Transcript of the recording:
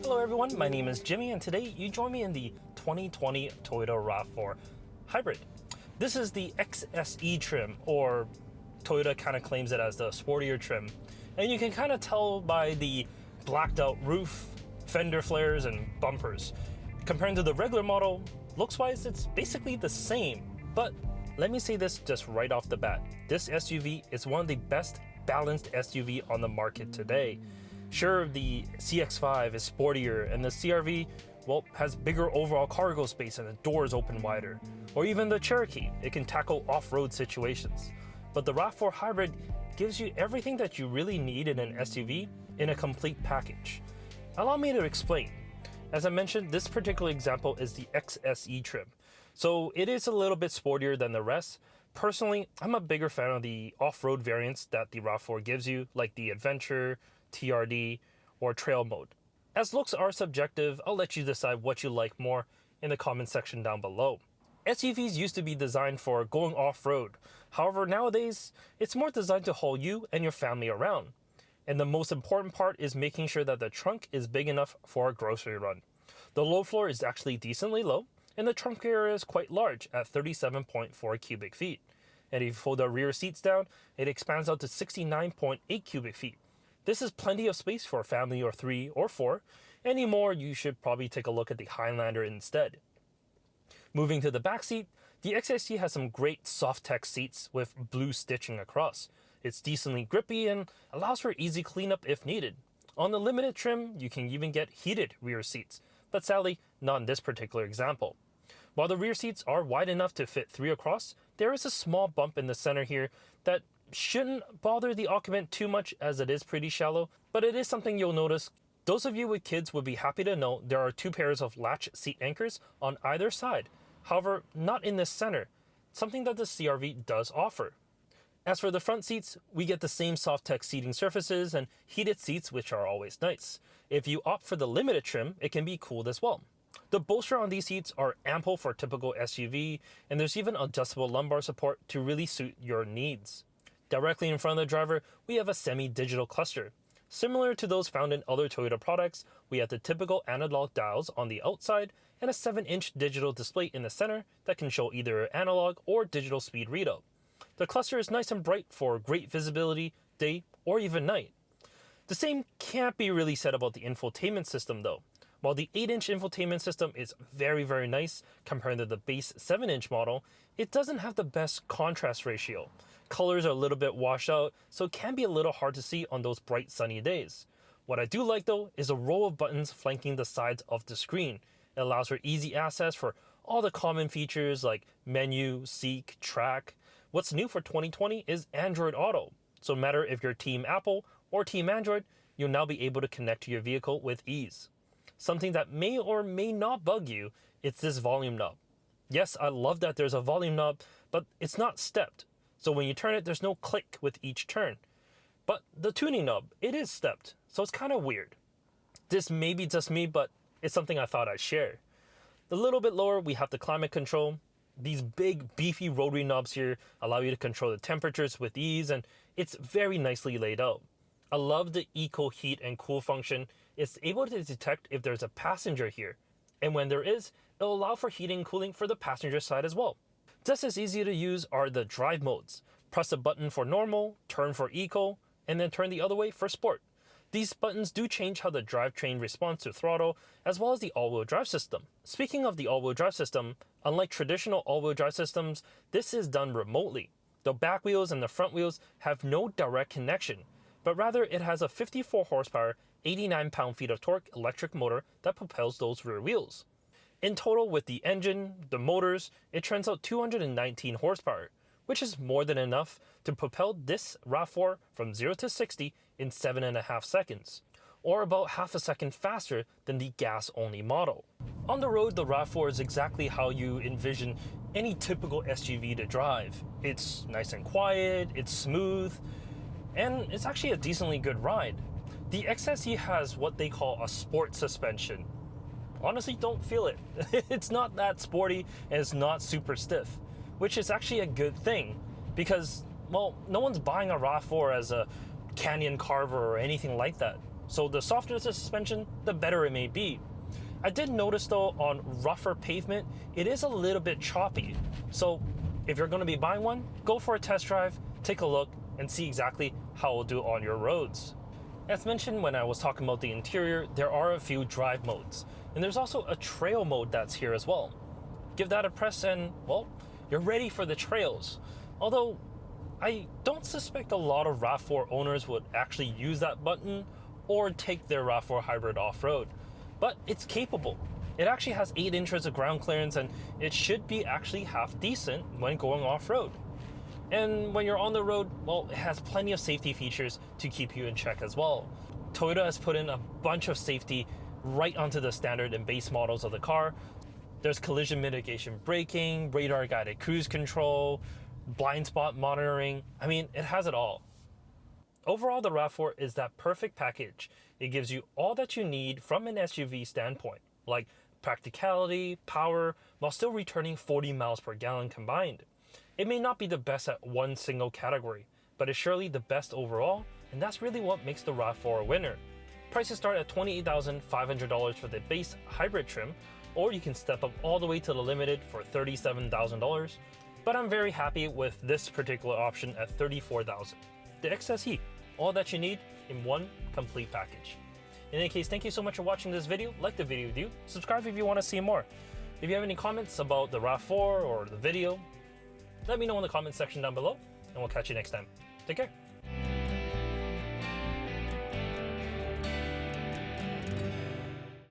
Hello everyone, my name is Jimmy and today you join me in the 2020 Toyota RAV4 Hybrid. This is the XSE trim, or Toyota kind of claims it as the sportier trim. And you can kind of tell by the blacked out roof, fender flares, and bumpers. Compared to the regular model, looks-wise it's basically the same. But let me say this just right off the bat. This SUV is one of the best balanced SUV on the market today. Sure, the CX-5 is sportier and the CR-V, well, has bigger overall cargo space and the doors open wider. Or even the Cherokee, it can tackle off-road situations. But the RAV4 Hybrid gives you everything that you really need in an SUV in a complete package. Allow me to explain. As I mentioned, this particular example is the XSE trim. So it is a little bit sportier than the rest. Personally, I'm a bigger fan of the off-road variants that the RAV4 gives you, like the Adventure, TRD, or Trail mode. As looks are subjective, I'll let you decide what you like more in the comment section down below. SUVs used to be designed for going off-road. However, nowadays, it's more designed to haul you and your family around. And the most important part is making sure that the trunk is big enough for a grocery run. The low floor is actually decently low, and the trunk area is quite large at 37.4 cubic feet. And if you fold the rear seats down, it expands out to 69.8 cubic feet. This is plenty of space for a family of 3 or 4. Any more, you should probably take a look at the Highlander instead. Moving to the back seat, the XSE has some great soft tech seats with blue stitching across. It's decently grippy and allows for easy cleanup if needed. On the limited trim, you can even get heated rear seats, but sadly, not in this particular example. While the rear seats are wide enough to fit 3 across, there is a small bump in the center here that shouldn't bother the occupant too much as it is pretty shallow, but it is something you'll notice. Those of you with kids would be happy to know there are 2 pairs of latch seat anchors on either side. However, not in the center, something that the CR-V does offer. As for the front seats, we get the same soft tech seating surfaces and heated seats, which are always nice. If you opt for the limited trim, it can be cooled as well. The bolster on these seats are ample for a typical SUV, and there's even adjustable lumbar support to really suit your needs. Directly in front of the driver, we have a semi-digital cluster. Similar to those found in other Toyota products, we have the typical analog dials on the outside and a 7-inch digital display in the center that can show either analog or digital speed readout. The cluster is nice and bright for great visibility, day or even night. The same can't be really said about the infotainment system though. While the 8-inch infotainment system is very nice compared to the base 7-inch model, it doesn't have the best contrast ratio. Colors are a little bit washed out, so it can be a little hard to see on those bright sunny days. What I do like though is a row of buttons flanking the sides of the screen. It allows for easy access for all the common features like menu, seek, track. What's new for 2020 is Android Auto. So no matter if you're Team Apple or Team Android, you'll now be able to connect to your vehicle with ease. Something that may or may not bug you, it's this volume knob. Yes, I love that there's a volume knob, but it's not stepped. So when you turn it, there's no click with each turn. But the tuning knob, it is stepped, so it's kind of weird. This may be just me, but it's something I thought I'd share. A little bit lower, we have the climate control. These big, beefy rotary knobs here allow you to control the temperatures with ease, and it's very nicely laid out. I love the Eco Heat and Cool function. It's able to detect if there's a passenger here. And when there is, it'll allow for heating and cooling for the passenger side as well. Just as easy to use are the drive modes. Press a button for normal, turn for eco, and then turn the other way for sport. These buttons do change how the drivetrain responds to throttle, as well as the all-wheel drive system. Speaking of the all-wheel drive system, unlike traditional all-wheel drive systems, this is done remotely. The back wheels and the front wheels have no direct connection, but rather it has a 54 horsepower, 89 pound-feet of torque electric motor that propels those rear wheels. In total, with the engine, the motors, it turns out 219 horsepower, which is more than enough to propel this RAV4 from 0 to 60 in 7.5 seconds, or about half a second faster than the gas-only model. On the road, the RAV4 is exactly how you envision any typical SUV to drive. It's nice and quiet, it's smooth, and it's actually a decently good ride. The XSE has what they call a sport suspension. Honestly, don't feel it. It's not that sporty and it's not super stiff, which is actually a good thing because, well, no one's buying a RAV4 as a Canyon Carver or anything like that. So the softer the suspension, the better it may be. I did notice though on rougher pavement, it is a little bit choppy. So if you're going to be buying one, go for a test drive, take a look, and see exactly how it will do on your roads. As mentioned when I was talking about the interior, there are a few drive modes. And there's also a trail mode that's here as well. Give that a press and, well, you're ready for the trails. Although, I don't suspect a lot of RAV4 owners would actually use that button or take their RAV4 hybrid off-road. But it's capable. It actually has 8 inches of ground clearance and it should be actually half decent when going off-road. And when you're on the road, well, it has plenty of safety features to keep you in check as well. Toyota has put in a bunch of safety right onto the standard and base models of the car. There's collision mitigation braking, radar guided cruise control, blind spot monitoring. I mean, it has it all. Overall, the RAV4 is that perfect package. It gives you all that you need from an SUV standpoint, like practicality, power, while still returning 40 miles per gallon combined. It may not be the best at one single category, but it's surely the best overall, and that's really what makes the RAV4 a winner. Prices start at $28,500 for the base hybrid trim, or you can step up all the way to the limited for $37,000, but I'm very happy with this particular option at $34,000. The XSE, all that you need in one complete package. In any case, thank you so much for watching this video. Like the video if you do, subscribe if you want to see more. If you have any comments about the RAV4 or the video, let me know in the comment section down below, and we'll catch you next time. Take care.